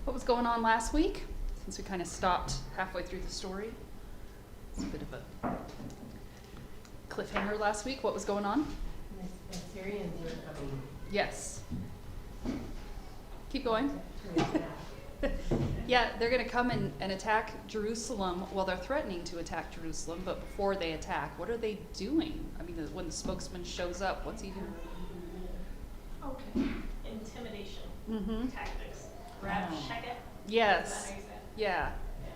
What was going on last week? Since we kind of stopped halfway through the story. It's a bit of a cliffhanger last week. What was going on? The Syrians are coming. Yes. Keep going. to attack. Yeah, they're going to come and attack Jerusalem. Well, they're threatening to attack Jerusalem, but before they attack, what are they doing? I mean, when the spokesman shows up, what's he doing? Okay. Intimidation Mm-hmm. tactics. Grab, check it. Yes. Is that how you say it? Yeah.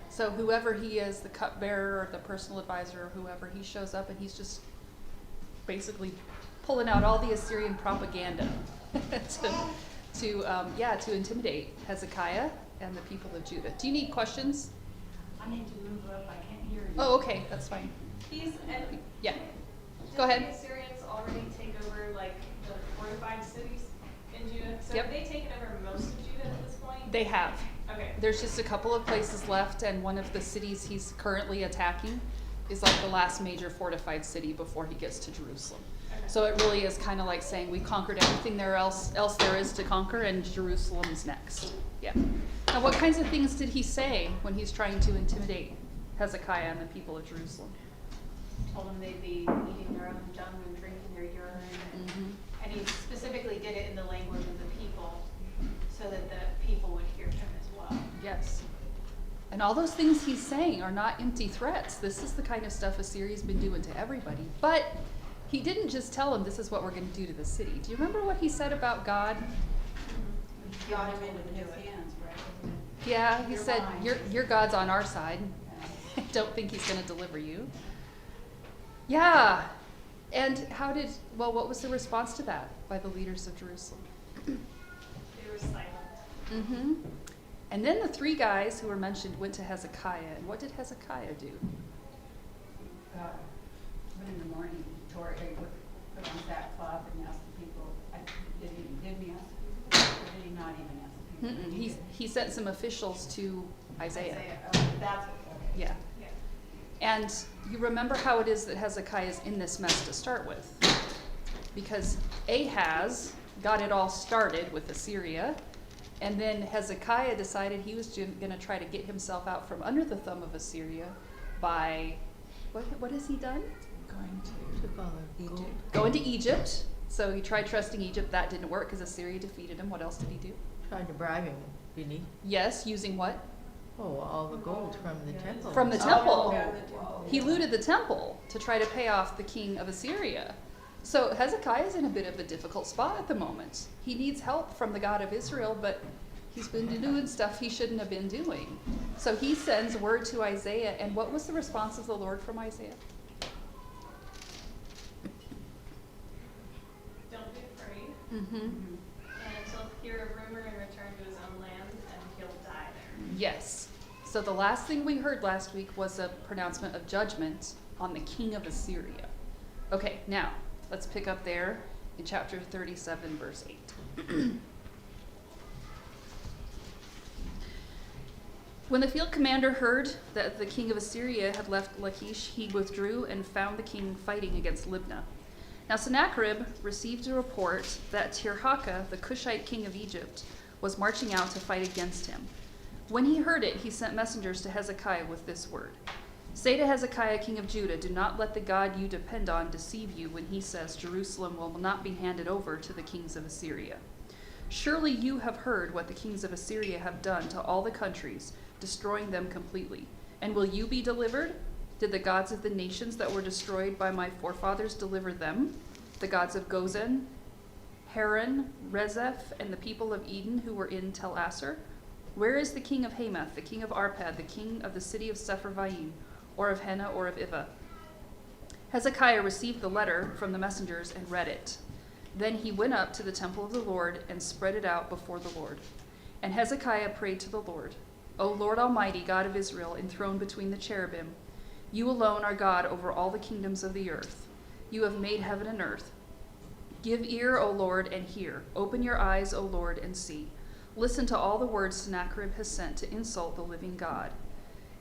So whoever he is, the cupbearer or the personal advisor or whoever, he shows up and he's just basically pulling out all the Assyrian propaganda to intimidate Hezekiah and the people of Judah. Do you need questions? I need to move up. I can't hear you. Oh, okay, that's fine. Yeah. Go ahead. Did the Assyrians already take over like the fortified cities in Judah? So Yep. have they taken over most of Judah at this point? They have. Okay. There's just a couple of places left, and one of the cities he's currently attacking is like the last major fortified city before he gets to Jerusalem. Okay. So it really is kind of like saying we conquered everything else there is to conquer, and Jerusalem's next. Yeah. Now, what kinds of things did he say when he's trying to intimidate Hezekiah and the people of Jerusalem? Told them they'd be eating their own dung and drinking their urine. Mm-hmm. And he specifically did it in the language of the people so that the people would hear him as well. Yes. And all those things he's saying are not empty threats. This is the kind of stuff Assyria's been doing to everybody. But he didn't just tell them this is what we're going to do to the city. Do you remember what he said about God? God Give told it him in to his do it. hands, right? Yeah, he You're said, mine. your God's on our side. I don't think he's going to deliver you. Yeah. And what was the response to that by the leaders of Jerusalem? They were silent. Mm-hmm. And then the three guys who were mentioned went to Hezekiah. And what did Hezekiah do? But in the morning, tore it, put on sackcloth and asked the people. Didn't he ask the people? Or did he not even ask the people? Mm-mm. He sent some officials to Isaiah. Oh, that's what. Okay. Yeah. Yeah. And you remember how it is that Hezekiah is in this mess to start with. Because Ahaz got it all started with Assyria, and then Hezekiah decided he was going to try to get himself out from under the thumb of Assyria by, what has he done? To follow Egypt. Going to Egypt. So he tried trusting Egypt. That didn't work because Assyria defeated him. What else did he do? Tried to bribe him, didn't he? Yes, using what? Oh, all the gold from the temple. From the temple. Oh. He looted the temple to try to pay off the king of Assyria. So Hezekiah's in a bit of a difficult spot at the moment. He needs help from the God of Israel, but he's been doing stuff he shouldn't have been doing. So he sends word to Isaiah, and what was the response of the Lord from Isaiah? Don't be afraid. Mm-hmm. And he'll hear a rumor and return to his own land, and he'll die there. Yes. So the last thing we heard last week was a pronouncement of judgment on the king of Assyria. Okay, now let's pick up there in chapter 37, verse 8. When the field commander heard that the king of Assyria had left Lachish, he withdrew and found the king fighting against Libnah. Now Sennacherib received a report that Tirhakah, the Cushite king of Egypt, was marching out to fight against him. When he heard it, he sent messengers to Hezekiah with this word. Say to Hezekiah, king of Judah, do not let the God you depend on deceive you when he says Jerusalem will not be handed over to the kings of Assyria. Surely you have heard what the kings of Assyria have done to all the countries, destroying them completely. And will you be delivered? Did the gods of the nations that were destroyed by my forefathers deliver them? The gods of Gozan, Haran, Rezeph, and the people of Eden who were in Tel Assar? Where is the king of Hamath, the king of Arpad, the king of the city of Sepharvaim, or of Hena, or of Ivah? Hezekiah received the letter from the messengers and read it. Then he went up to the temple of the Lord and spread it out before the Lord. And Hezekiah prayed to the Lord, O Lord Almighty, God of Israel, enthroned between the cherubim, you alone are God over all the kingdoms of the earth. You have made heaven and earth. Give ear, O Lord, and hear. Open your eyes, O Lord, and see. Listen to all the words Sennacherib has sent to insult the living God.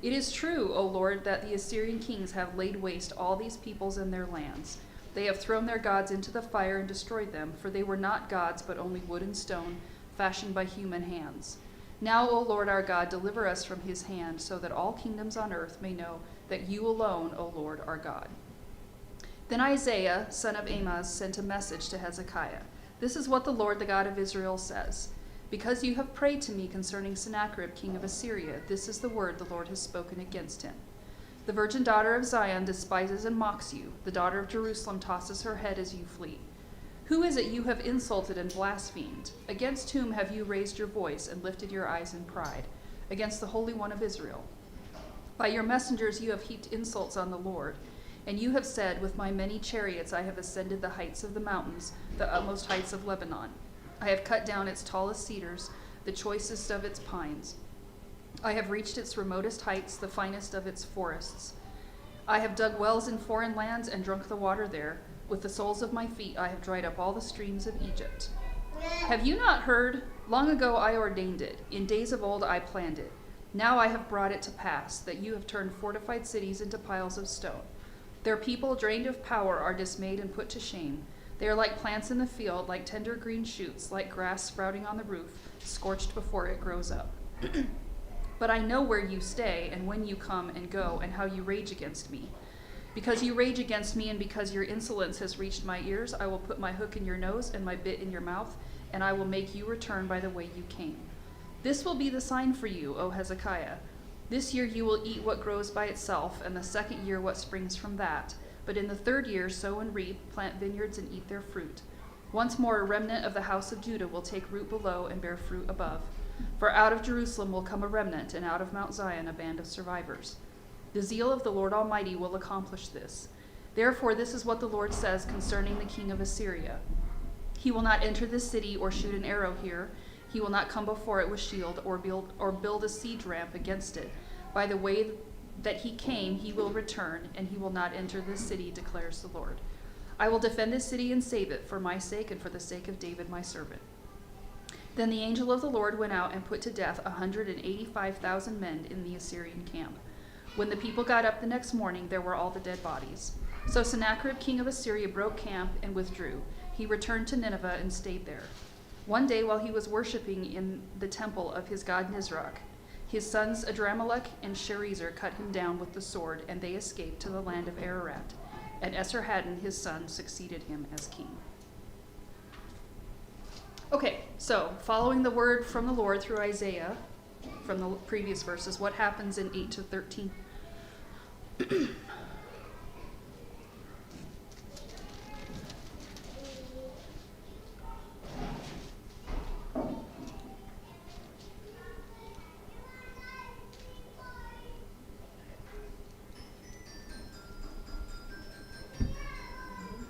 It is true, O Lord, that the Assyrian kings have laid waste all these peoples and their lands. They have thrown their gods into the fire and destroyed them, for they were not gods, but only wood and stone, fashioned by human hands. Now, O Lord our God, deliver us from his hand, so that all kingdoms on earth may know that you alone, O Lord, are God. Then Isaiah, son of Amoz, sent a message to Hezekiah. This is what the Lord, the God of Israel, says. Because you have prayed to me concerning Sennacherib, king of Assyria, this is the word the Lord has spoken against him. The virgin daughter of Zion despises and mocks you. The daughter of Jerusalem tosses her head as you flee. Who is it you have insulted and blasphemed? Against whom have you raised your voice and lifted your eyes in pride? Against the Holy One of Israel. By your messengers you have heaped insults on the Lord. And you have said, with my many chariots I have ascended the heights of the mountains, the utmost heights of Lebanon. I have cut down its tallest cedars, the choicest of its pines. I have reached its remotest heights, the finest of its forests. I have dug wells in foreign lands and drunk the water there. With the soles of my feet I have dried up all the streams of Egypt. Have you not heard? Long ago I ordained it. In days of old I planned it. Now I have brought it to pass, that you have turned fortified cities into piles of stone. Their people, drained of power, are dismayed and put to shame. They are like plants in the field, like tender green shoots, like grass sprouting on the roof, scorched before it grows up. But I know where you stay, and when you come and go, and how you rage against me. Because you rage against me, and because your insolence has reached my ears, I will put my hook in your nose and my bit in your mouth, and I will make you return by the way you came. This will be the sign for you, O Hezekiah. This year you will eat what grows by itself, and the second year what springs from that. But in the third year sow and reap, plant vineyards and eat their fruit. Once more a remnant of the house of Judah will take root below and bear fruit above. For out of Jerusalem will come a remnant, and out of Mount Zion a band of survivors. The zeal of the Lord Almighty will accomplish this. Therefore this is what the Lord says concerning the king of Assyria. He will not enter this city or shoot an arrow here. He will not come before it with shield or build a siege ramp against it. By the way that he came, he will return, and he will not enter this city, declares the Lord. I will defend this city and save it for my sake and for the sake of David my servant. Then the angel of the Lord went out and put to death 185,000 men in the Assyrian camp. When the people got up the next morning, there were all the dead bodies. So Sennacherib, king of Assyria, broke camp and withdrew. He returned to Nineveh and stayed there. One day while he was worshiping in the temple of his god Nisroch, his sons Adramelech and Sharezer cut him down with the sword, and they escaped to the land of Ararat. And Esarhaddon, his son, succeeded him as king. Okay, so following the word from the Lord through Isaiah, from the previous verses, what happens in 8 to 13?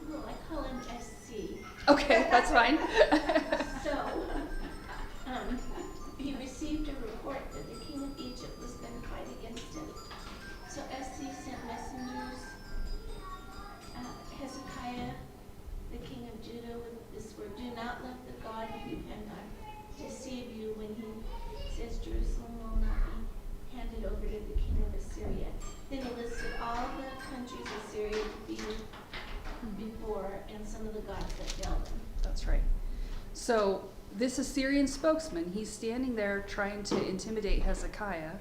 Well, I call him SC. Okay, that's fine. So, he received a report that the king of Egypt was going to fight against him. So SC sent messengers, Hezekiah, the king of Judah, with this word: do not let the God you depend on deceive you when he says Jerusalem will not be handed over to the king of Assyria. Then he listed all the countries Assyria defeated before and some of the gods that failed them. That's right. So this Assyrian spokesman, he's standing there trying to intimidate Hezekiah,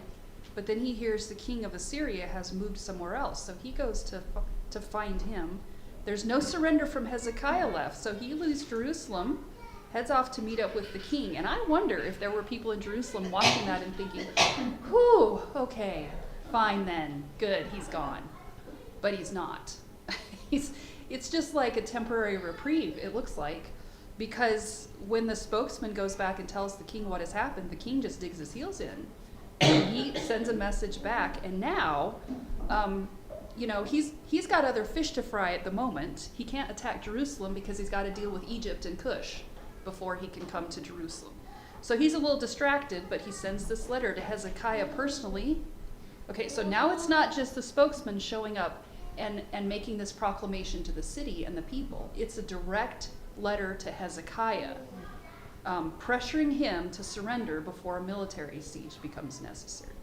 but then he hears the king of Assyria has moved somewhere else, so he goes to find him. There's no surrender from Hezekiah left, so he leaves Jerusalem, heads off to meet up with the king. And I wonder if there were people in Jerusalem watching that and thinking, whew, okay, fine then, good, he's gone. But he's not. It's just like a temporary reprieve, it looks like, because when the spokesman goes back and tells the king what has happened, the king just digs his heels in. And he sends a message back, and now, he's got other fish to fry at the moment. He can't attack Jerusalem because he's got to deal with Egypt and Cush before he can come to Jerusalem. So he's a little distracted, but he sends this letter to Hezekiah personally. Okay, so now it's not just the spokesman showing up and making this proclamation to the city and the people. It's a direct letter to Hezekiah, pressuring him to surrender before a military siege becomes necessary.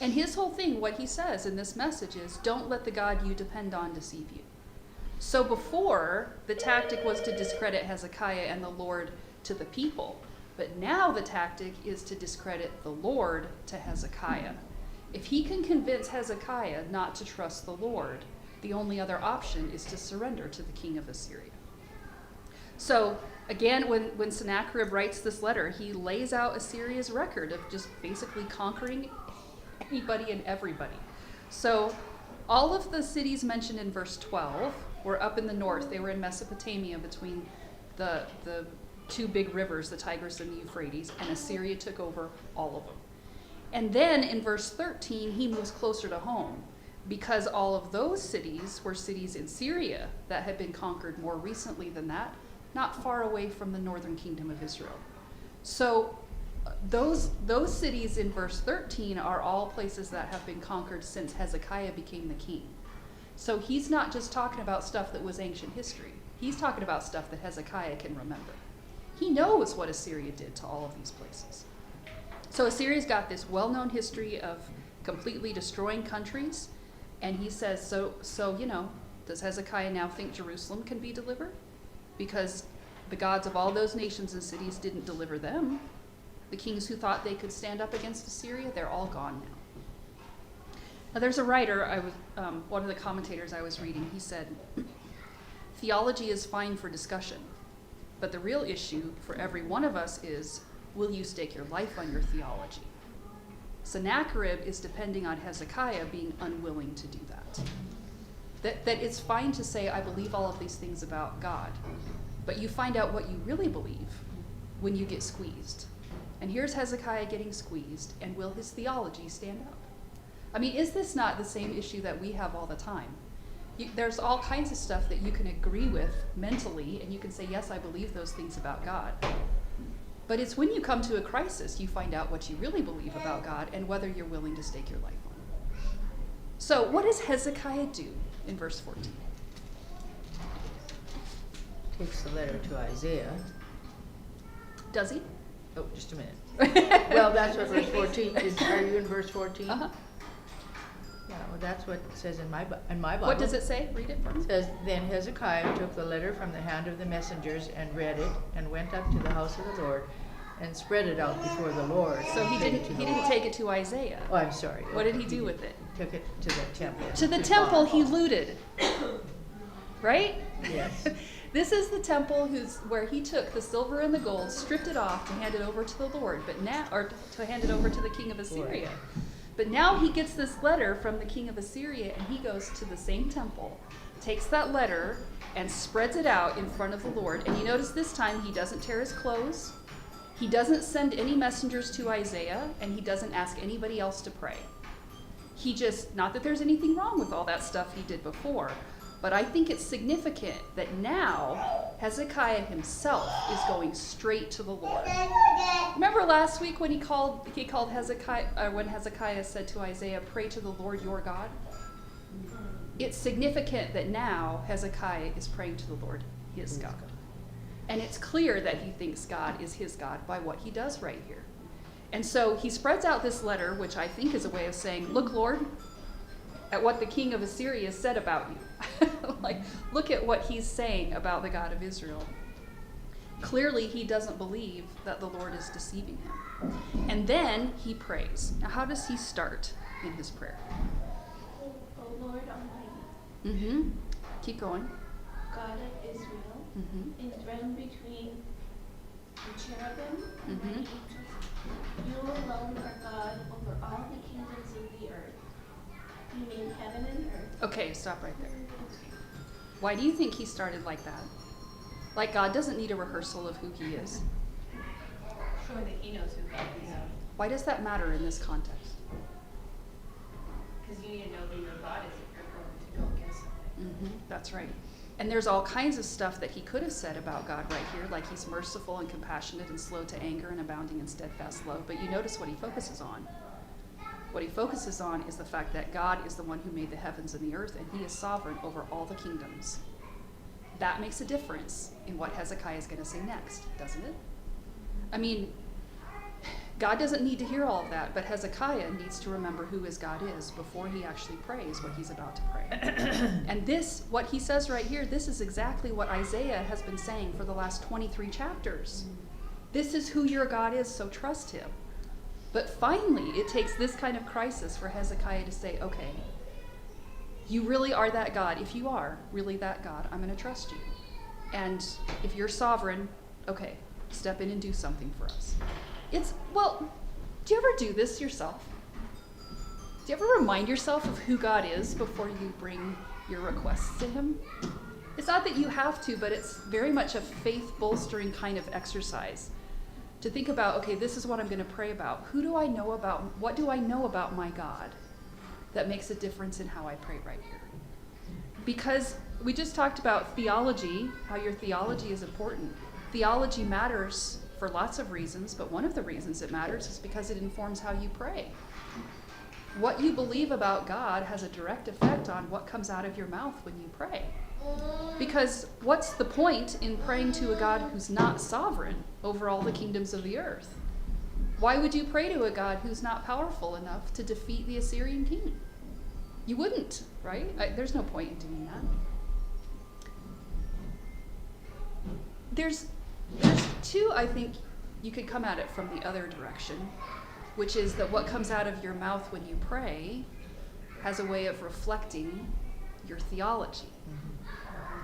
And his whole thing, what he says in this message is, don't let the God you depend on deceive you. So before, the tactic was to discredit Hezekiah and the Lord to the people. But now the tactic is to discredit the Lord to Hezekiah. If he can convince Hezekiah not to trust the Lord, the only other option is to surrender to the king of Assyria. So again, when Sennacherib writes this letter, he lays out Assyria's record of just basically conquering anybody and everybody. So all of the cities mentioned in verse 12 were up in the north. They were in Mesopotamia between the two big rivers, the Tigris and the Euphrates, and Assyria took over all of them. And then in verse 13, he moves closer to home because all of those cities were cities in Syria that had been conquered more recently than that, not far away from the northern kingdom of Israel. So those cities in verse 13 are all places that have been conquered since Hezekiah became the king. So he's not just talking about stuff that was ancient history. He's talking about stuff that Hezekiah can remember. He knows what Assyria did to all of these places. So Assyria's got this well-known history of completely destroying countries, and he says, so does Hezekiah now think Jerusalem can be delivered? Because the gods of all those nations and cities didn't deliver them. The kings who thought they could stand up against Assyria, they're all gone now. Now there's a writer, one of the commentators I was reading, he said, theology is fine for discussion, but the real issue for every one of us is, will you stake your life on your theology? Sennacherib is depending on Hezekiah being unwilling to do that. That it's fine to say, I believe all of these things about God, but you find out what you really believe when you get squeezed. And here's Hezekiah getting squeezed, and will his theology stand up? I mean, is this not the same issue that we have all the time? There's all kinds of stuff that you can agree with mentally, and you can say, yes, I believe those things about God. But it's when you come to a crisis, you find out what you really believe about God and whether you're willing to stake your life on it. So what does Hezekiah do in verse 14? Takes the letter to Isaiah. Does he? Oh, just a minute. Well, that's what verse 14 is. Are you in verse 14? Uh-huh. Yeah, well, that's what it says in my Bible. What does it say? Read it for me. It says, then Hezekiah took the letter from the hand of the messengers and read it, and went up to the house of the Lord, and spread it out before the Lord. So he didn't take it to Isaiah. Oh, I'm sorry. What did he do with it? Took it to the temple. To the temple he looted. Right? Yes. This is the temple where he took the silver and the gold, stripped it off to hand it over to the Lord, or to hand it over to the king of Assyria. But now he gets this letter from the king of Assyria, and he goes to the same temple, takes that letter, and spreads it out in front of the Lord. And you notice this time he doesn't tear his clothes, he doesn't send any messengers to Isaiah, and he doesn't ask anybody else to pray. He just, not that there's anything wrong with all that stuff he did before, but I think it's significant that now Hezekiah himself is going straight to the Lord. Remember last week when he called Hezekiah, when Hezekiah said to Isaiah, pray to the Lord your God? It's significant that now Hezekiah is praying to the Lord, his God. And it's clear that he thinks God is his God by what he does right here. And so he spreads out this letter, which I think is a way of saying, look, Lord, at what the king of Assyria said about you. Like, look at what he's saying about the God of Israel. Clearly, he doesn't believe that the Lord is deceiving him. And then he prays. Now, how does he start in his prayer? O Lord Almighty, Mm-hmm. Keep going. God of Israel, Mm-hmm. enthroned between the cherubim and the Mhm. angels, you alone are God over all the kingdoms of the earth. You made heaven and earth. Okay, stop right there. Why do you think he started like that? Like God doesn't need a rehearsal of who he is. Showing that he knows who God is. Why does that matter in this context? Because you need to know who your God is if you're going to go against something. Mm-hmm. That's right. And there's all kinds of stuff that he could have said about God right here, like he's merciful and compassionate and slow to anger and abounding in steadfast love. But you notice what he focuses on. What he focuses on is the fact that God is the one who made the heavens and the earth, and he is sovereign over all the kingdoms. That makes a difference in what Hezekiah is going to say next, doesn't it? I mean, God doesn't need to hear all of that, but Hezekiah needs to remember who his God is before he actually prays what he's about to pray. And this, what he says right here, this is exactly what Isaiah has been saying for the last 23 chapters. This is who your God is, so trust him. But finally, it takes this kind of crisis for Hezekiah to say, okay, you really are that God. If you are really that God, I'm going to trust you. And if you're sovereign, okay, step in and do something for us. Well, do you ever do this yourself? Do you ever remind yourself of who God is before you bring your requests to him? It's not that you have to, but it's very much a faith-bolstering kind of exercise. To think about, okay, this is what I'm going to pray about. Who do I know about? What do I know about my God that makes a difference in how I pray right here? Because we just talked about theology, how your theology is important. Theology matters for lots of reasons, but one of the reasons it matters is because it informs how you pray. What you believe about God has a direct effect on what comes out of your mouth when you pray. Because what's the point in praying to a God who's not sovereign over all the kingdoms of the earth? Why would you pray to a God who's not powerful enough to defeat the Assyrian king? You wouldn't, right? There's no point in doing that. There's two, I think, you could come at it from the other direction, which is that what comes out of your mouth when you pray has a way of reflecting your theology.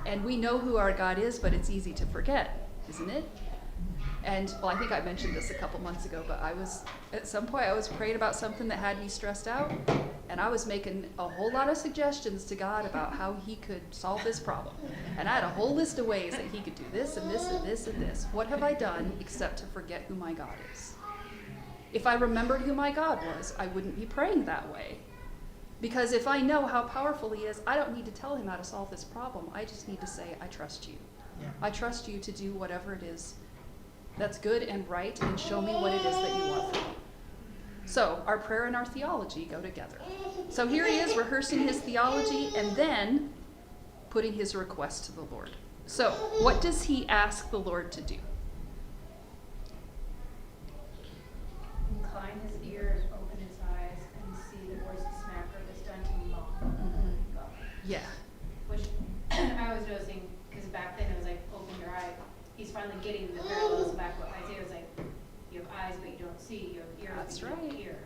And we know who our God is, but it's easy to forget, isn't it? And, well, I think I mentioned this a couple months ago, but at some point I was praying about something that had me stressed out, and I was making a whole lot of suggestions to God about how he could solve this problem. And I had a whole list of ways that he could do this and this and this and this. What have I done except to forget who my God is? If I remembered who my God was, I wouldn't be praying that way. Because if I know how powerful he is, I don't need to tell him how to solve this problem. I just need to say, I trust you. Yeah. I trust you to do whatever it is that's good and right, and show me what it is that you want from me. So our prayer and our theology go together. So here he is rehearsing his theology and then putting his request to the Lord. So what does he ask the Lord to do? Incline his ears, open his eyes, and see the voice of Sennacherib is done to mock God. Yeah. Which I was noticing, because back then it was like, open your eye. He's finally getting the parallels back what Isaiah was like, you have eyes but you don't see, you have ears That's but you right. don't hear.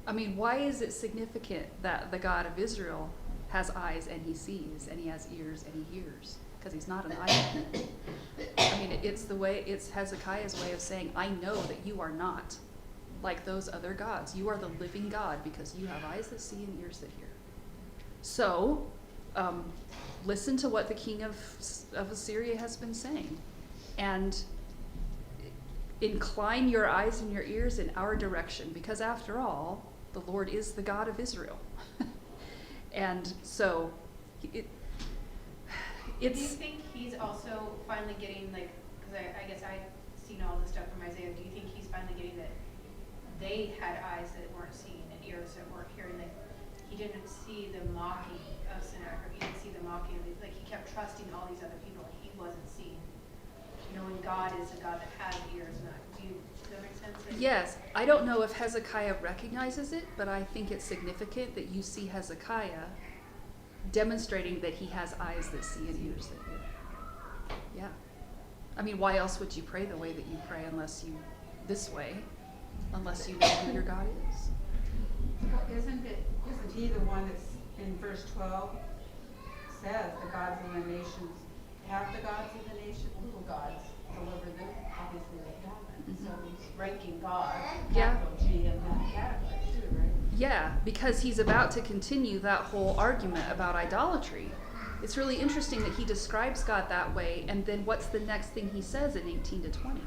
I mean, why is it significant that the God of Israel has eyes and he sees, and he has ears and he hears? Because he's not an idol. I mean, it's Hezekiah's way of saying, I know that you are not like those other gods. You are the living God because you have eyes that see and ears that hear. So, listen to what the king of Assyria has been saying, and incline your eyes and your ears in our direction, because after all, the Lord is the God of Israel. And so, Do you think he's also finally getting, like, because I guess I've seen all this stuff from Isaiah, do you think he's finally getting that they had eyes that weren't seeing and ears that weren't hearing, that he didn't see the mocking of Sennacherib, he didn't see the mocking, like he kept trusting all these other people and he wasn't seeing, knowing God is a God that has ears, not, does that make sense? Like, yes, I don't know if Hezekiah recognizes it, but I think it's significant that you see Hezekiah demonstrating that he has eyes that see and ears that hear. Yeah. I mean, why else would you pray the way that you pray unless you know who your God is? Well, isn't he the one that's in verse 12 says the gods of the nations, have the gods of the nations, little gods, deliver them? Obviously they haven't. So he's ranking God, Yeah. capital G, in that category too, right? Yeah, because he's about to continue that whole argument about idolatry. It's really interesting that he describes God that way, and then what's the next thing he says in 18 to 20?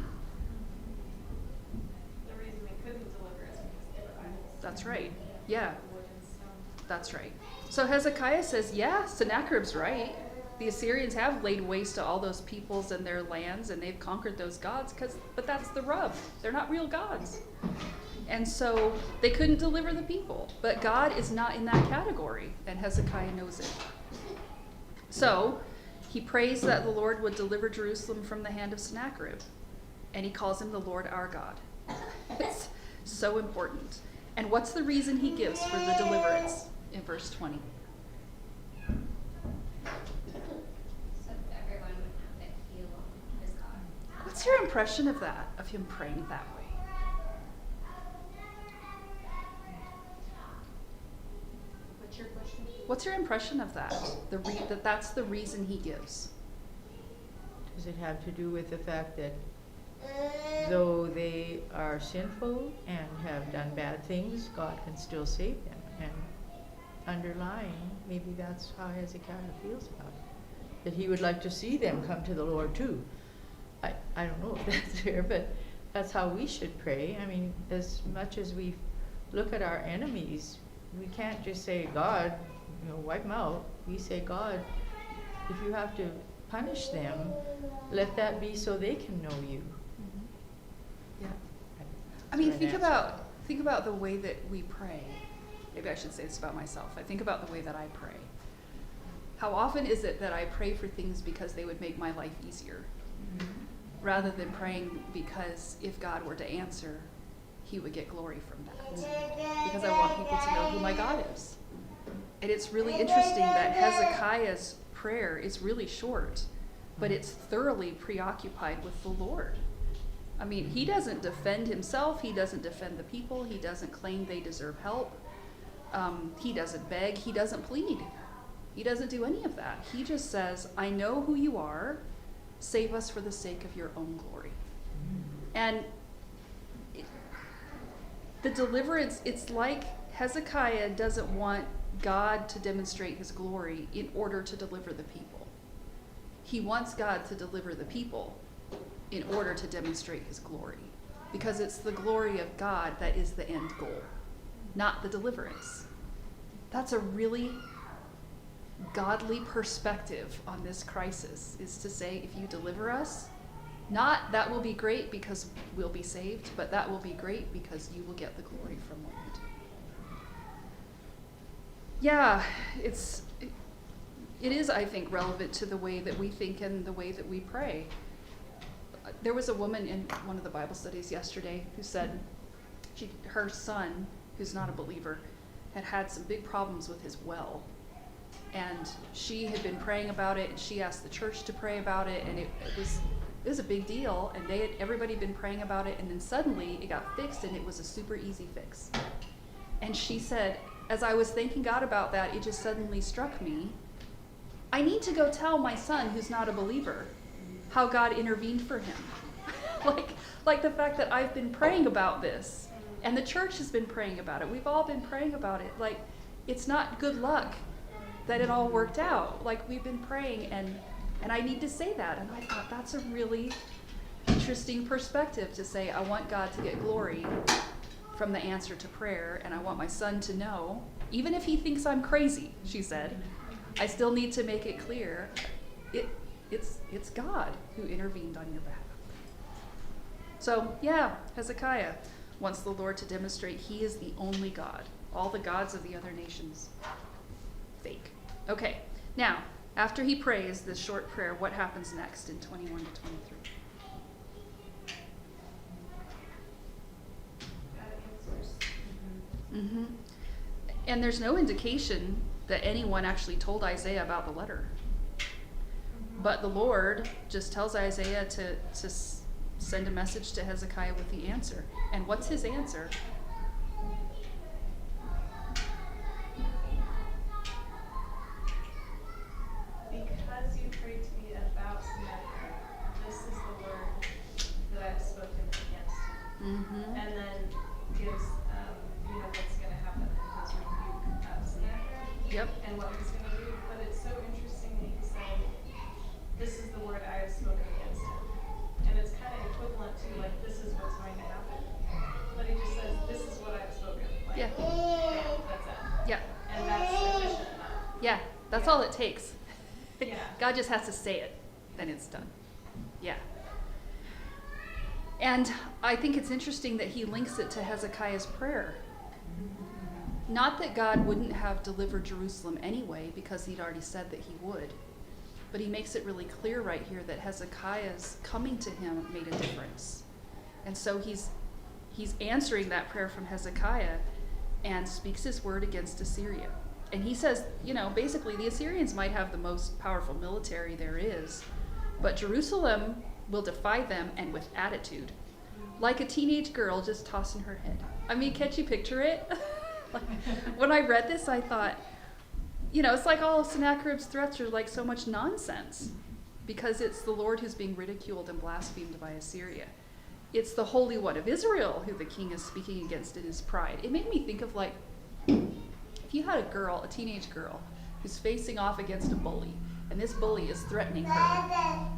The reason they couldn't deliver us because they were idols. That's right. Yeah, Wood and stone. that's right. So Hezekiah says, yeah, Sennacherib's right. The Assyrians have laid waste to all those peoples and their lands, and they've conquered those gods, but that's the rub. They're not real gods. And so they couldn't deliver the people. But God is not in that category, and Hezekiah knows it. So he prays that the Lord would deliver Jerusalem from the hand of Sennacherib, and he calls him the Lord our God. It's so important. And what's the reason he gives for the deliverance in verse 20? So that everyone would know that he alone is God. What's your impression impression of that, of him praying that way? What's your question? What's your impression of that? That that's the reason he gives. Does it have to do with the fact that though they are sinful and have done bad things, God can still save them? And underlying, maybe that's how Hezekiah feels about it. That he would like to see them come to the Lord too. I don't know if that's fair, but that's how we should pray. I mean, as much as we look at our enemies, we can't just say, God, wipe them out. We say, God, if you have to punish them, let that be so they can know you. Yeah. I mean, think about the way that we pray. Maybe I should say this about myself. I think about the way that I pray. How often is it that I pray for things because they would make my life easier, rather than praying because if God were to answer, he would get glory from that? Because I want people to know who my God is. And it's really interesting that Hezekiah's prayer is really short, but it's thoroughly preoccupied with the Lord. I mean, he doesn't defend himself. He doesn't defend the people. He doesn't claim they deserve help. He doesn't beg. He doesn't plead. He doesn't do any of that. He just says, I know who you are. Save us for the sake of your own glory. And the deliverance, it's like Hezekiah doesn't want God to demonstrate his glory in order to deliver the people. He wants God to deliver the people in order to demonstrate his glory. Because it's the glory of God that is the end goal, not the deliverance. That's a really godly perspective on this crisis, is to say, if you deliver us, not that will be great because we'll be saved, but that will be great because you will get the glory from what you do. Yeah, it is, I think, relevant to the way that we think and the way that we pray. There was a woman in one of the Bible studies yesterday who said her son, who's not a believer, had some big problems with his well. And she had been praying about it, and she asked the church to pray about it, and it was a big deal, and everybody had been praying about it, and then suddenly it got fixed, and it was a super easy fix. And she said, as I was thanking God about that, it just suddenly struck me, I need to go tell my son, who's not a believer, how God intervened for him. like the fact that I've been praying about this, and the church has been praying about it. We've all been praying about it. Like, it's not good luck that it all worked out. Like, we've been praying, and I need to say that. And I thought that's a really interesting perspective to say, I want God to get glory from the answer to prayer, and I want my son to know, even if he thinks I'm crazy, she said, I still need to make it clear, it's God who intervened on your behalf. So, yeah, Hezekiah wants the Lord to demonstrate he is the only God. All the gods of the other nations, fake. Okay, now, after he prays this short prayer, what happens next in 21 to 23? Mm-hmm. And there's no indication that anyone actually told Isaiah about the letter. But the Lord just tells Isaiah to send a message to Hezekiah with the answer. And what's his answer? Because you prayed to me about Sennacherib, this is the word that I've spoken against him. Mm-hmm. And then gives, what's going to happen in his rebuke of Sennacherib. Yep. And what he's going to do. But it's so interesting that he said, this is the word I have spoken against him. And it's kind of equivalent to, like, this is what's going to happen. But he just says, this is what I've spoken. Like, Yeah. That's it. Yeah. And that's sufficient enough. Yeah. That's all it takes. Yeah. God just has to say it, then it's done. Yeah. And I think it's interesting that he links it to Hezekiah's prayer. Not that God wouldn't have delivered Jerusalem anyway, because he'd already said that he would. But he makes it really clear right here that Hezekiah's coming to him made a difference. And so he's answering that prayer from Hezekiah and speaks his word against Assyria. And he says, basically the Assyrians might have the most powerful military there is, but Jerusalem will defy them, and with attitude, like a teenage girl just tossing her head. I mean, can't you picture it? Like, when I read this, I thought, it's like all of Sennacherib's threats are like so much nonsense, because it's the Lord who's being ridiculed and blasphemed by Assyria. It's the Holy One of Israel who the king is speaking against in his pride. It made me think of, like, if you had a teenage girl, who's facing off against a bully, and this bully is threatening her.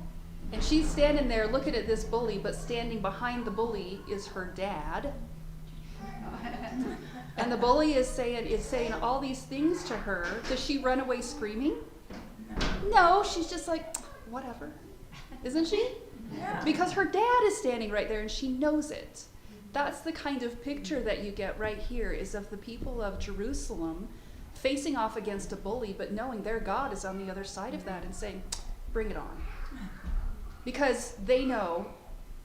And she's standing there looking at this bully, but standing behind the bully is her dad. And the bully is saying all these things to her. Does she run away screaming? No, she's just like, whatever. Isn't she? Yeah. Because her dad is standing right there and she knows it. That's the kind of picture that you get right here, is of the people of Jerusalem facing off against a bully, but knowing their God is on the other side of that and saying, bring it on. Because they know,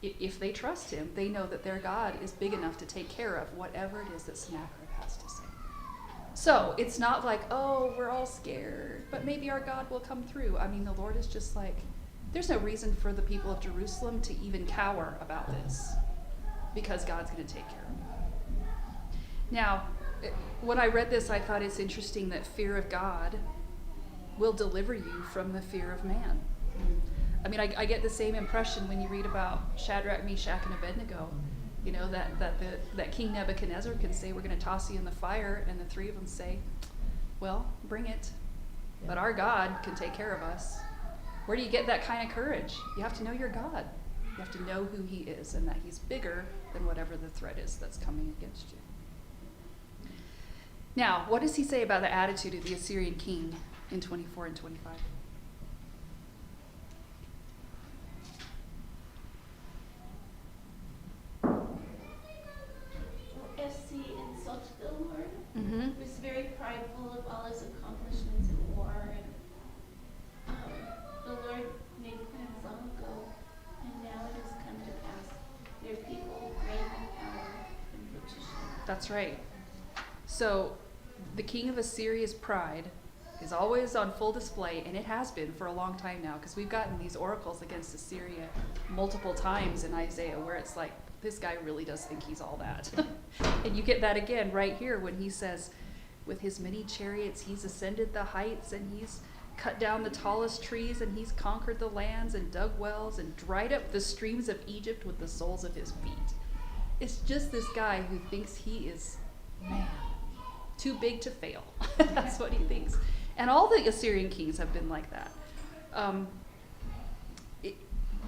if they trust him, they know that their God is big enough to take care of whatever it is that Sennacherib has to say. So it's not like, oh, we're all scared, but maybe our God will come through. I mean, the Lord is just like, there's no reason for the people of Jerusalem to even cower about this, because God's going to take care of it. Now, when I read this, I thought it's interesting that fear of God will deliver you from the fear of man. I mean, I get the same impression when you read about Shadrach, Meshach, and Abednego. That King Nebuchadnezzar can say, we're going to toss you in the fire, and the three of them say, well, bring it. But our God can take care of us. Where do you get that kind of courage? You have to know your God. You have to know who he is, and that he's bigger than whatever the threat is that's coming against you. Now, what does he say about the attitude of the Assyrian king in 24 and 25? SC insulted the Lord. Mm-hmm. He was very prideful of all his accomplishments in war, and the Lord made plans long ago, and now it has come to pass. Their people reign in power and put to shame. That's right. So the king of Assyria's pride is always on full display, and it has been for a long time now, because we've gotten these oracles against Assyria multiple times in Isaiah where it's like, this guy really does think he's all that. And you get that again right here when he says, with his many chariots he's ascended the heights, and he's cut down the tallest trees, and he's conquered the lands and dug wells and dried up the streams of Egypt with the soles of his feet. It's just this guy who thinks he is, man, too big to fail. That's what he thinks. And all the Assyrian kings have been like that.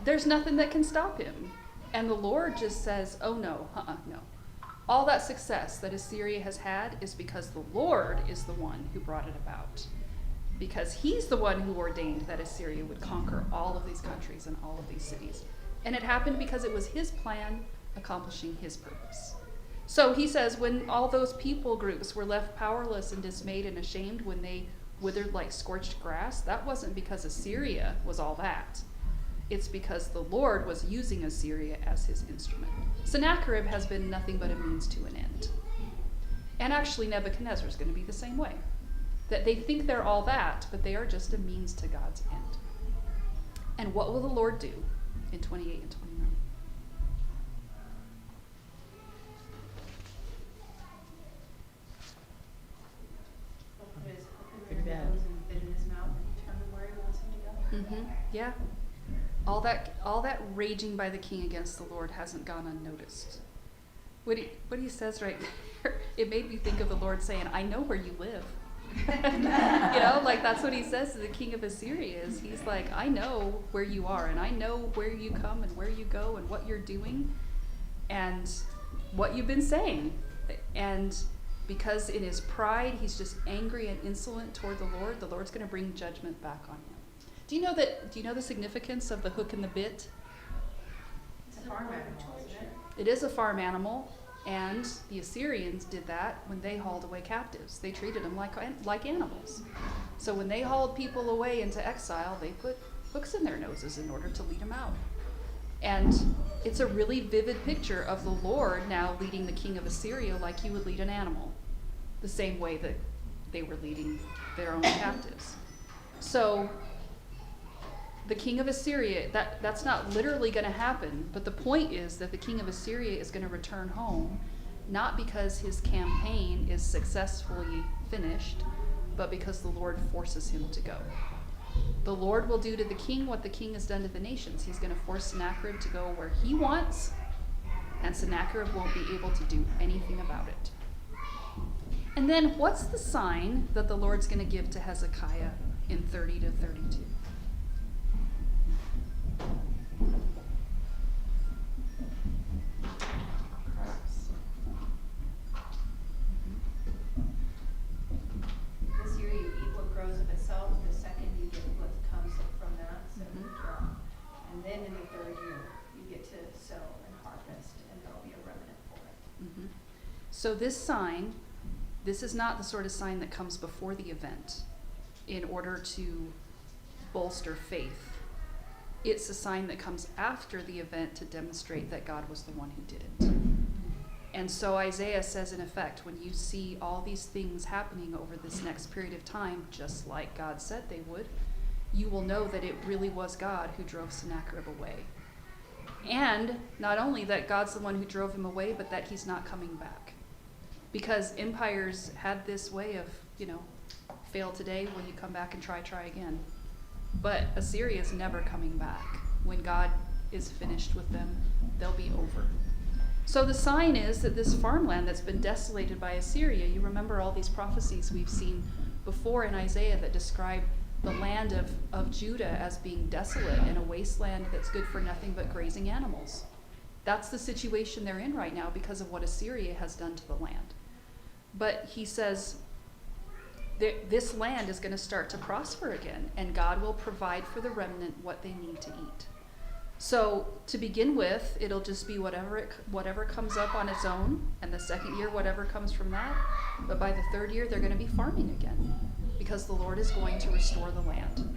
There's nothing that can stop him. And the Lord just says, oh no, no. All that success that Assyria has had is because the Lord is the one who brought it about. Because he's the one who ordained that Assyria would conquer all of these countries and all of these cities. And it happened because it was his plan accomplishing his purpose. So he says, when all those people groups were left powerless and dismayed and ashamed when they withered like scorched grass, that wasn't because Assyria was all that. It's because the Lord was using Assyria as his instrument. Sennacherib has been nothing but a means to an end. And actually Nebuchadnezzar is going to be the same way. That they think they're all that, but they are just a means to God's end. And what will the Lord do in 28 and 29? He'll put his hook in their nose and bit in his mouth and turn him where he wants him to go. Mm-hmm. Yeah. All that raging by the king against the Lord hasn't gone unnoticed. What he says right there, it made me think of the Lord saying, I know where you live. Like that's what he says to the king of Assyria. Is he's like, I know where you are, and I know where you come and where you go and what you're doing and what you've been saying. And because in his pride he's just angry and insolent toward the Lord's going to bring judgment back on him. Do you know the significance of the hook and the bit? It's a farm animal, isn't it? It is a farm animal, and the Assyrians did that when they hauled away captives. They treated them like animals. So when they hauled people away into exile, they put hooks in their noses in order to lead them out. And it's a really vivid picture of the Lord now leading the king of Assyria like he would lead an animal, the same way that they were leading their own captives. So the king of Assyria, that's not literally going to happen, but the point is that the king of Assyria is going to return home, not because his campaign is successfully finished, but because the Lord forces him to go. The Lord will do to the king what the king has done to the nations. He's going to force Sennacherib to go where he wants, and Sennacherib won't be able to do anything about it. And then what's the sign that the Lord's going to give to Hezekiah in 30 to 32? This year you eat what grows of itself, the second you get what comes from that, so Mhm. yeah. And then in the third year, you get to sow and harvest, and there'll be a remnant for it. Mhm. So this sign, this is not the sort of sign that comes before the event in order to bolster faith. It's a sign that comes after the event to demonstrate that God was the one who did it. And so Isaiah says, in effect, when you see all these things happening over this next period of time, just like God said they would, you will know that it really was God who drove Sennacherib away. And not only that God's the one who drove him away, but that he's not coming back. Because empires had this way of, fail today, will you come back and try again? But Assyria is never coming back. When God is finished with them, they'll be over. So the sign is that this farmland that's been desolated by Assyria, you remember all these prophecies we've seen before in Isaiah that describe the land of Judah as being desolate and a wasteland that's good for nothing but grazing animals. That's the situation they're in right now because of what Assyria has done to the land. But he says this land is going to start to prosper again, and God will provide for the remnant what they need to eat. So to begin with, it'll just be whatever comes up on its own, and the second year, whatever comes from that. But by the third year, they're going to be farming again, because the Lord is going to restore the land.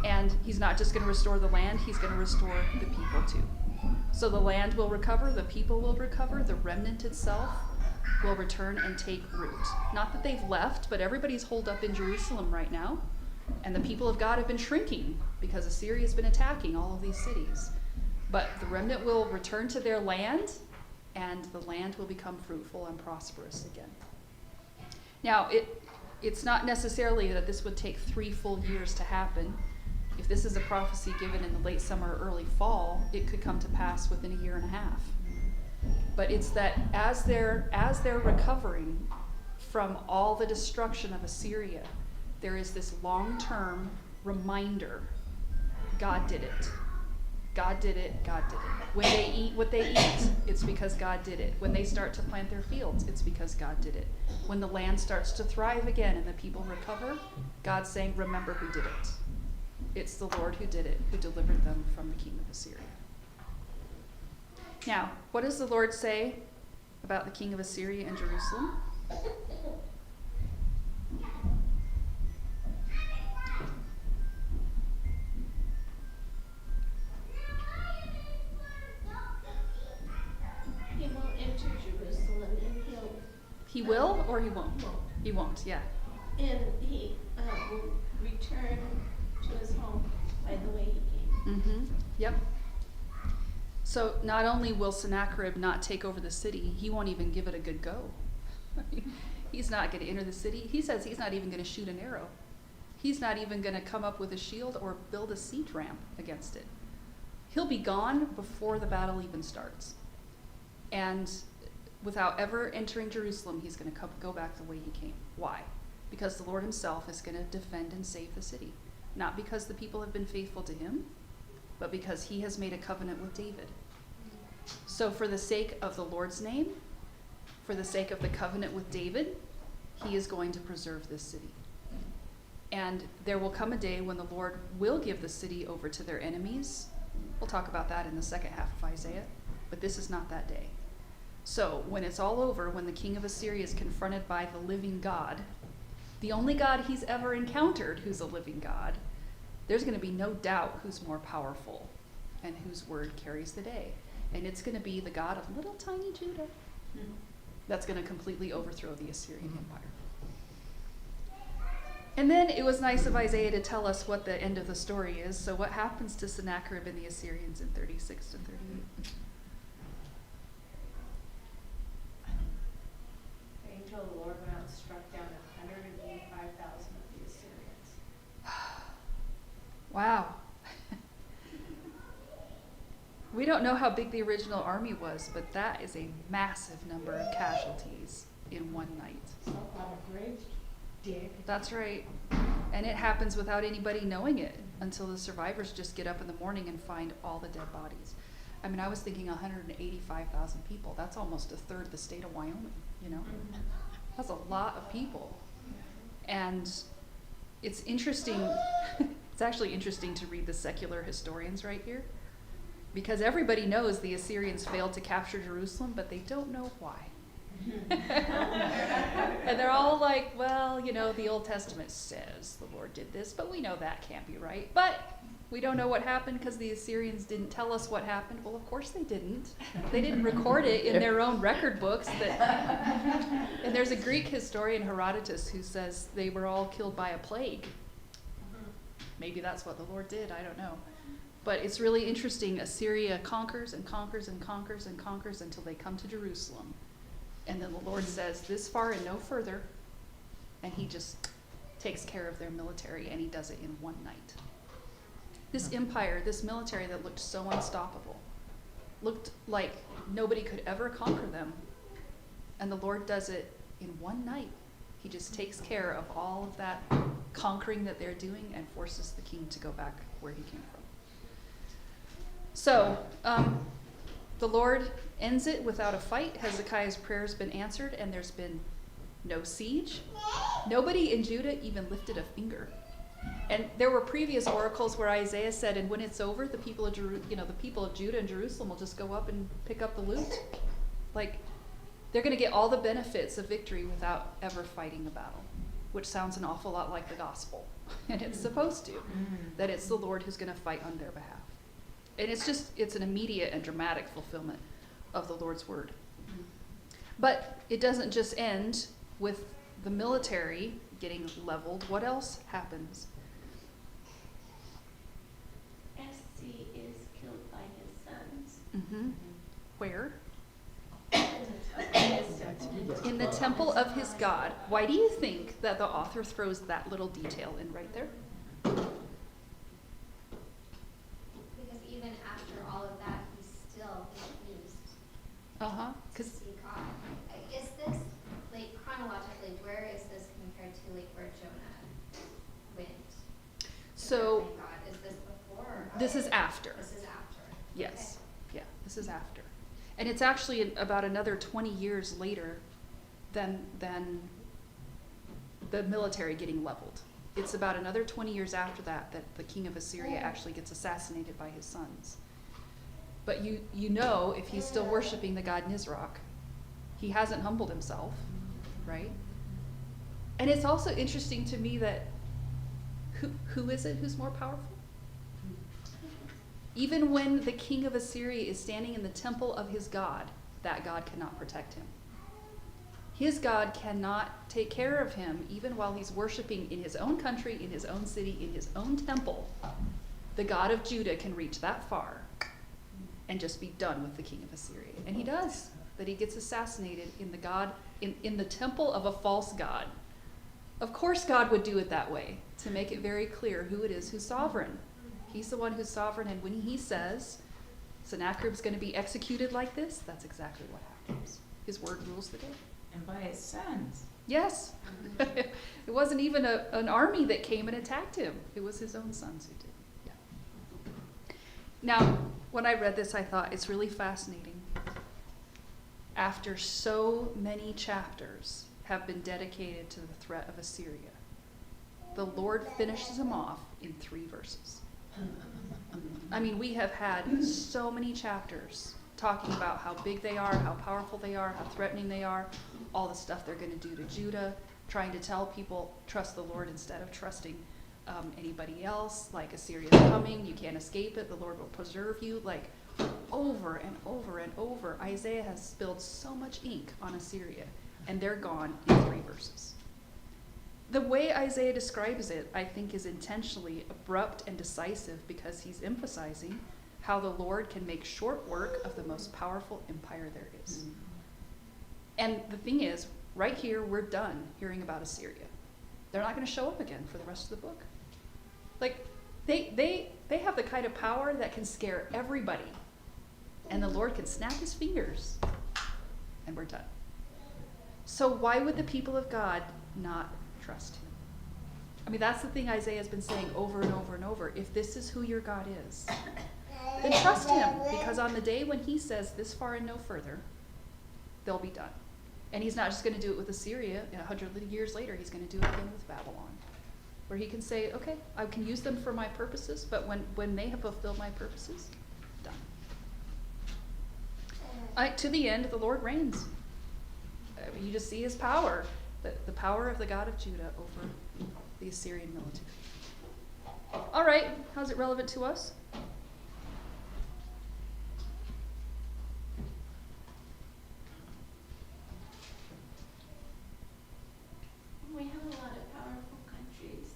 And he's not just going to restore the land, he's going to restore the people too. So the land will recover, the people will recover, the remnant itself will return and take root. Not that they've left, but everybody's holed up in Jerusalem right now. And the people of God have been shrinking because Assyria has been attacking all of these cities. But the remnant will return to their land, and the land will become fruitful and prosperous again. Now, it's not necessarily that this would take 3 full years to happen. If this is a prophecy given in the late summer or early fall, it could come to pass within a year and a half. But it's that as they're recovering from all the destruction of Assyria, there is this long-term reminder, God did it. God did it, God did it. When they eat what they eat, it's because God did it. When they start to plant their fields, it's because God did it. When the land starts to thrive again and the people recover, God's saying, remember who did it. It's the Lord who did it, who delivered them from the king of Assyria. Now, what does the Lord say about the king of Assyria and Jerusalem? He won't enter Jerusalem, and He will or he won't? won't. He won't, yeah. And he will return to his home by the way he came. Mm-hmm. Yep. So not only will Sennacherib not take over the city, he won't even give it a good go. He's not going to enter the city. He says he's not even going to shoot an arrow. He's not even going to come up with a shield or build a siege ramp against it. He'll be gone before the battle even starts. And without ever entering Jerusalem, he's going to go back the way he came. Why? Because the Lord himself is going to defend and save the city. Not because the people have been faithful to him, but because he has made a covenant with David. So for the sake of the Lord's name, for the sake of the covenant with David, he is going to preserve this city. And there will come a day when the Lord will give the city over to their enemies. We'll talk about that in the second half of Isaiah, but this is not that day. So when it's all over, when the king of Assyria is confronted by the living God, the only God he's ever encountered who's a living God, there's going to be no doubt who's more powerful and whose word carries the day. And it's going to be the God of little tiny Judah that's going to completely overthrow the Assyrian Empire. And then it was nice of Isaiah to tell us what the end of the story is. So what happens to Sennacherib and the Assyrians in 36 to 38? The angel of the Lord went out and struck down 185,000 of the Assyrians. Wow. We don't know how big the original army was, but that is a massive number of casualties in one night. So a lot of graves dig. That's right. And it happens without anybody knowing it until the survivors just get up in the morning and find all the dead bodies. I mean, I was thinking 185,000 people. That's almost a third of the state of Wyoming, you know? That's a lot of people. And it's interesting, it's actually interesting to read the secular historians right here, because everybody knows the Assyrians failed to capture Jerusalem, but they don't know why. And they're all like, well, you know, the Old Testament says the Lord did this, but we know that can't be right. But we don't know what happened because the Assyrians didn't tell us what happened. Well, of course they didn't. They didn't record it in their own record books. And there's a Greek historian, Herodotus, who says they were all killed by a plague. Maybe that's what the Lord did, I don't know. But it's really interesting. Assyria conquers and conquers and conquers and conquers until they come to Jerusalem. And then the Lord says, this far and no further. And he just takes care of their military, and he does it in one night. This empire, this military that looked so unstoppable, looked like nobody could ever conquer them. And the Lord does it in one night. He just takes care of all of that conquering that they're doing and forces the king to go back where he came from. So, the Lord ends it without a fight. Hezekiah's prayer has been answered, and there's been no siege. Nobody in Judah even lifted a finger. And there were previous oracles where Isaiah said, and when it's over, the people of the people of Judah and Jerusalem will just go up and pick up the loot. Like, they're going to get all the benefits of victory without ever fighting a battle, which sounds an awful lot like the gospel. And it's supposed to, that it's the Lord who's going to fight on their behalf. And it's an immediate and dramatic fulfillment of the Lord's word. But it doesn't just end with the military getting leveled. What else happens? SC is killed by his sons. Mm-hmm. Where? His In the temple of his God. Why do you think that the author throws that little detail in right there? Because even after all of that, he still refused Uh-huh. to see God. Is this, like, chronologically, where is this compared to, like, where Jonah went? to So find God? Is this before or after? this is after. This is after. Yes. Yeah, this is after. And it's actually about another 20 years later than the military getting leveled. It's about another 20 years after that the king of Assyria actually gets assassinated by his sons. But you know, if he's still worshiping the god Nisroch, he hasn't humbled himself, right? And it's also interesting to me that who is it who's more powerful? Even when the king of Assyria is standing in the temple of his god, that god cannot protect him. His God cannot take care of him even while he's worshiping in his own country, in his own city, in his own temple. The God of Judah can reach that far and just be done with the king of Assyria. And he does. That he gets assassinated in the temple of a false god. Of course God would do it that way, to make it very clear who it is who's sovereign. He's the one who's sovereign, and when he says Sennacherib's going to be executed like this, that's exactly what happens. His word rules the day. And by his sons. Yes. It wasn't even an army that came and attacked him. It was his own sons who did. Yeah. Now, when I read this, I thought it's really fascinating. After so many chapters have been dedicated to the threat of Assyria, the Lord finishes them off in 3 verses. I mean, we have had so many chapters talking about how big they are, how powerful they are, how threatening they are, all the stuff they're going to do to Judah, trying to tell people, trust the Lord instead of trusting anybody else, like Assyria's coming, you can't escape it, the Lord will preserve you, like over and over and over. Isaiah has spilled so much ink on Assyria, and they're gone in 3 verses. The way Isaiah describes it, I think, is intentionally abrupt and decisive because he's emphasizing how the Lord can make short work of the most powerful empire there is. And the thing is, right here, we're done hearing about Assyria. They're not going to show up again for the rest of the book. Like, they have the kind of power that can scare everybody. And the Lord can snap his fingers, and we're done. So why would the people of God not trust him? I mean, that's the thing Isaiah has been saying over and over and over. If this is who your God is, then trust him, because on the day when he says this far and no further, they'll be done. And he's not just going to do it with Assyria. 100 years later, he's going to do it again with Babylon, where he can say, okay, I can use them for my purposes, but when they have fulfilled my purposes, done. To the end, the Lord reigns. You just see his power, the power of the God of Judah over the Assyrian military. All right, how's it relevant to us? We have a lot of powerful countries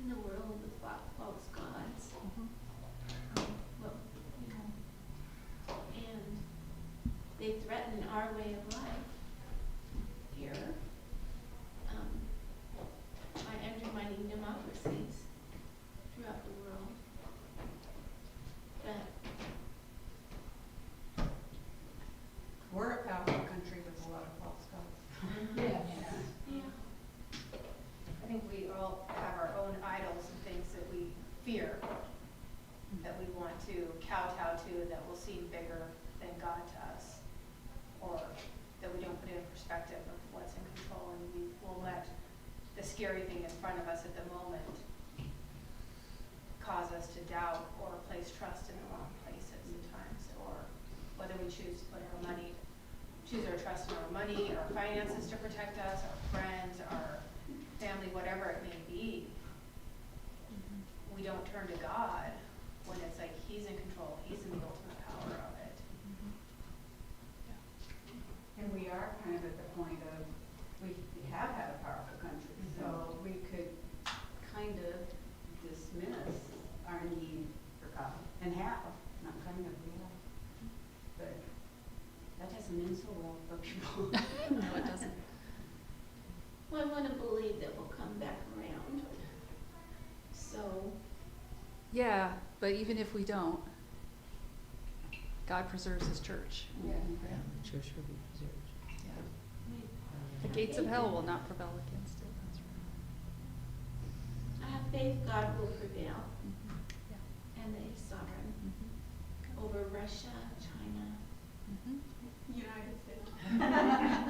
in the world with false gods. Well, you know, and they threaten our way of life here by undermining democracies throughout the world. But We're a powerful country with a lot of false gods. yeah, I think we all have our own idols and things that we fear, that we want to kowtow to, that will seem bigger than God to us, or that we don't put in perspective of what's in control, and we will let the scary thing in front of us at the moment cause us to doubt or place trust in the wrong places at times, or whether we choose to put choose our trust in our money, our finances to protect us, our friends, our family, whatever it may be. We don't turn to God when it's like he's in control, he's in the ultimate power of it. And we are kind of at the point of, we have had a powerful country, so we could kind of dismiss our need for God, and have, not kind of, we have. But that doesn't end so well for people. No, it doesn't. well, I want to believe that we'll come back around. So, Yeah, but even if we don't, God preserves his church. Yeah. The church will be preserved. Yeah. The gates of hell will not prevail against it. That's right. I have faith God will prevail, Yeah. and that he's sovereign over Russia, China, United States.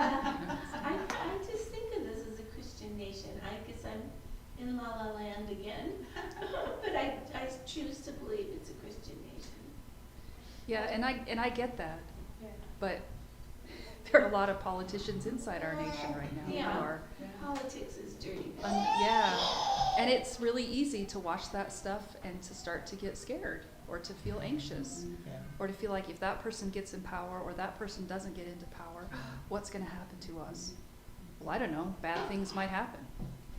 I just think of this as a Christian nation. I guess I'm in La La Land again, but I choose to believe it's a Christian nation. Yeah, and I get that, Yeah. but there are a lot of politicians inside our nation right now Yeah. who are, Politics is dirty. yeah, and it's really easy to watch that stuff and to start to get scared or to feel anxious Yeah. or to feel like if that person gets in power or that person doesn't get into power, what's going to happen to us? Well, I don't know. Bad things might happen.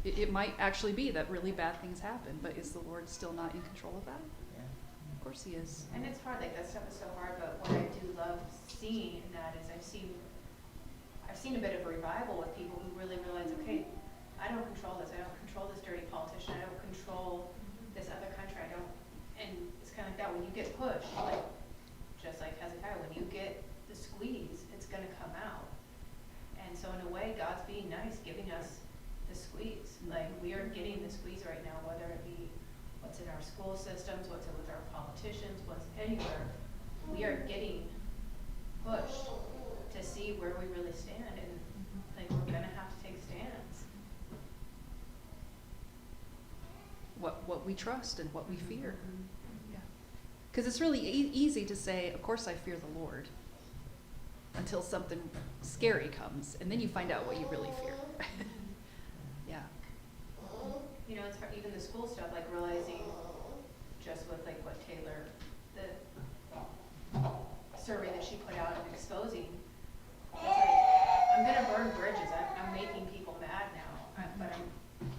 It might actually be that really bad things happen, but is the Lord still not in control of that? Yeah. Of course he is. And it's hard, like that stuff is so hard, but what I do love seeing in that is I've seen a bit of a revival with people who really realize, okay, I don't control this, I don't control this dirty politician, I don't control this other country, I don't, and it's kind of like that, when you get pushed, like, just like Hezekiah, when you get the squeeze, it's gonna come out. And so in a way, God's being nice, giving us the squeeze. Like, we are getting the squeeze right now, whether it be what's in our school systems, what's with our politicians, what's anywhere. We are getting pushed to see where we really stand, and like we're gonna have to take stands. What we trust and what we fear. Yeah. Because it's really easy to say, of course I fear the Lord, until something scary comes, and then you find out what you really fear. Yeah. You know, it's hard, even the school stuff, like realizing just with like what Taylor, the survey that she put out and exposing, it's like, I'm gonna burn bridges, I'm making people mad now, but I'm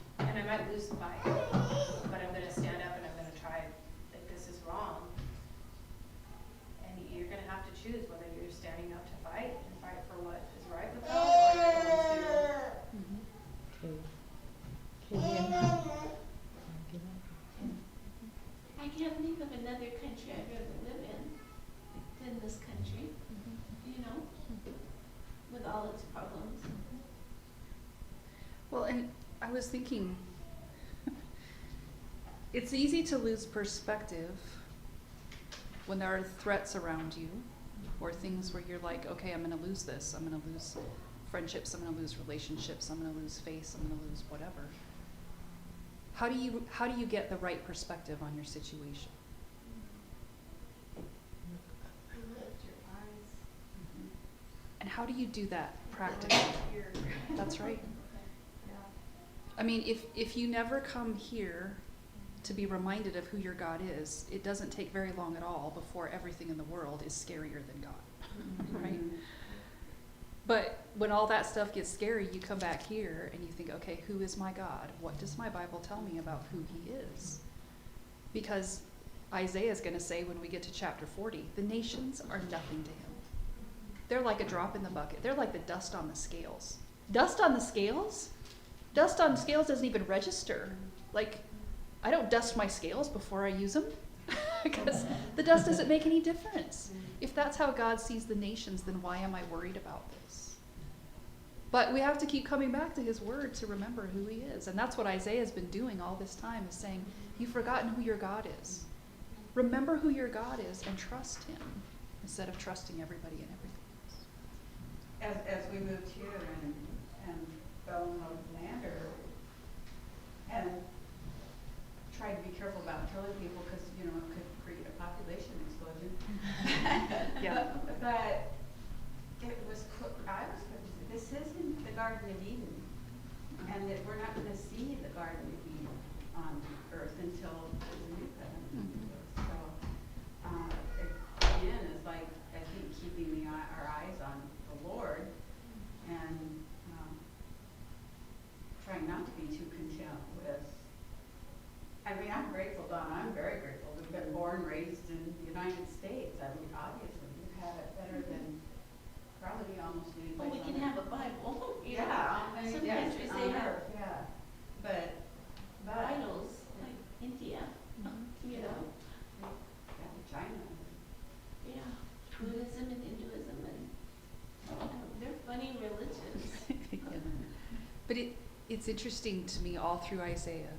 Well, and I was thinking, it's easy to lose perspective when there are threats around you, or things where you're like, okay, I'm gonna lose this, I'm gonna lose friendships, I'm gonna lose relationships, I'm gonna lose face, I'm gonna lose whatever. How do you get the right perspective on your situation? Lift your eyes. And how do you do that practically? Here. That's right. Yeah. I mean, if you never come here to be reminded of who your God is, it doesn't take very long at all before everything in the world is scarier than God, right? But when all that stuff gets scary, you come back here and you think, okay, who is my God? What does my Bible tell me about who he is? Because Isaiah is going to say when we get to chapter 40, the nations are nothing to him. They're like a drop in the bucket. They're like the dust on the scales. Dust on the scales? Dust on scales doesn't even register. Like, I don't dust my scales before I use them because the dust doesn't make any difference. If that's how God sees the nations, then why am I worried about this? But we have to keep coming back to his word to remember who he is. And that's what Isaiah has been doing all this time, is saying, you've forgotten who your God is. Remember who your God is and trust him instead of trusting everybody and everything else. As we moved here and fell in love with land, and tried to be careful about killing people because, you know, it could create a population explosion. Yeah. But it was, I was, this isn't the Garden of Eden, and that we're not going to see the Garden of Eden on earth until there's a new covenant. So, again, it's like, I think keeping our eyes on the Lord and trying not to be too content with. I mean, I'm grateful, Donna. I'm very grateful. We've been born, raised in the United States. I mean, obviously, we've had it better than probably almost anybody. Well, we can have a Bible. You know. Yeah, Some yes, countries on they have earth, yeah. But idols, like India, you know. yeah, China. Yeah, Buddhism and Hinduism and they're funny religions. Yeah. But it's interesting to me all through Isaiah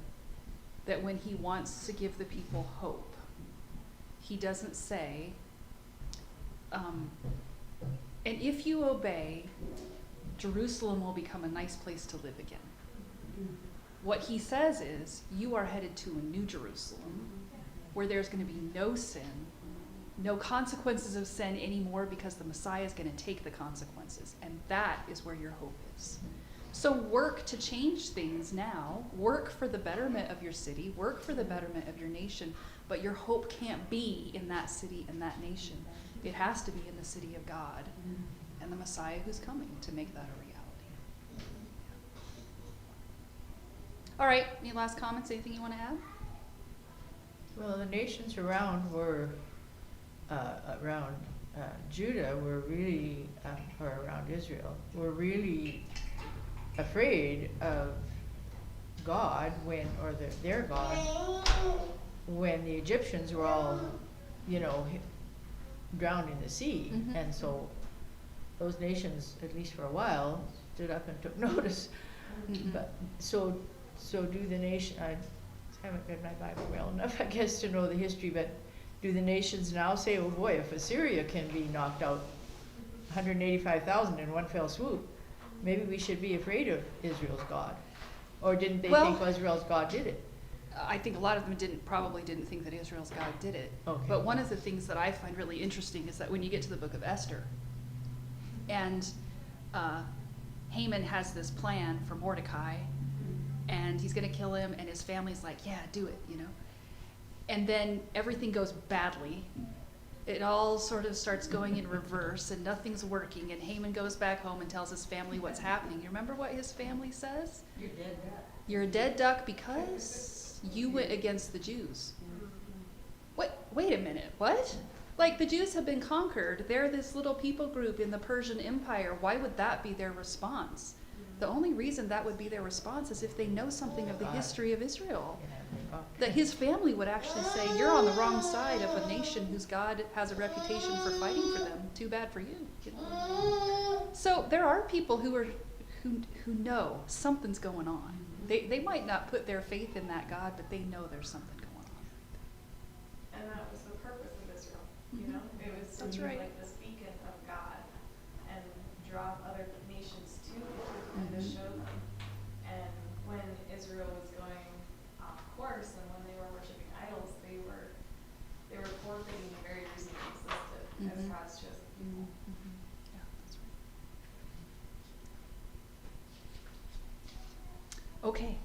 that when he wants to give the people hope, he doesn't say, and if you obey, Jerusalem will become a nice place to live again. What he says is, you are headed to a new Jerusalem where there's going to be no sin, no consequences of sin anymore, because the Messiah is going to take the consequences. And that is where your hope is. So work to change things now. Work for the betterment of your city. Work for the betterment of your nation. But your hope can't be in that city and that nation. It has to be in the city of God and the Messiah who's coming to make that a reality. All right, any last comments? Anything you want to add? Well, the nations around Judah were really, or around Israel, were really afraid of God their God, when the Egyptians were all, you know, drowned in the sea. Mhm. And so those nations, at least for a while, stood up and took notice. Mhm. But so do the nation. I haven't read my Bible well enough, I guess, to know the history. But do the nations now say, "Oh boy, if Assyria can be knocked out, 185,000 in one fell swoop, maybe we should be afraid of Israel's God"? Or didn't they think Israel's God did it? I think a lot of them probably didn't think that Israel's God did it. Okay. But one of the things that I find really interesting is that when you get to the book of Esther, and Haman has this plan for Mordecai, and he's going to kill him, and his family's like, yeah, do it, you know. And then everything goes badly. It all sort of starts going in reverse, and nothing's working, and Haman goes back home and tells his family what's happening. You remember what his family says? You're dead duck. You're a dead duck because you went against the Jews. Wait a minute, what? Like, the Jews have been conquered. They're this little people group in the Persian Empire. Why would that be their response? The only reason that would be their response is if they know something of the history of Israel. That his family would actually say, you're on the wrong side of a nation whose God has a reputation for fighting for them. Too bad for you. You know? So there are people who who know something's going on. They might not put their faith in that God, but they know there's something going on. And that was the purpose of Israel, you Mhm. know? It was to That's be right. like this beacon of God and draw other nations to it and to Mhm. show them. And when Israel was going off course and when they were worshiping idols, they were forfeiting the very reason they existed as Mhm. God's chosen Mhm. people. Mhm. Yeah, that's right. Okay,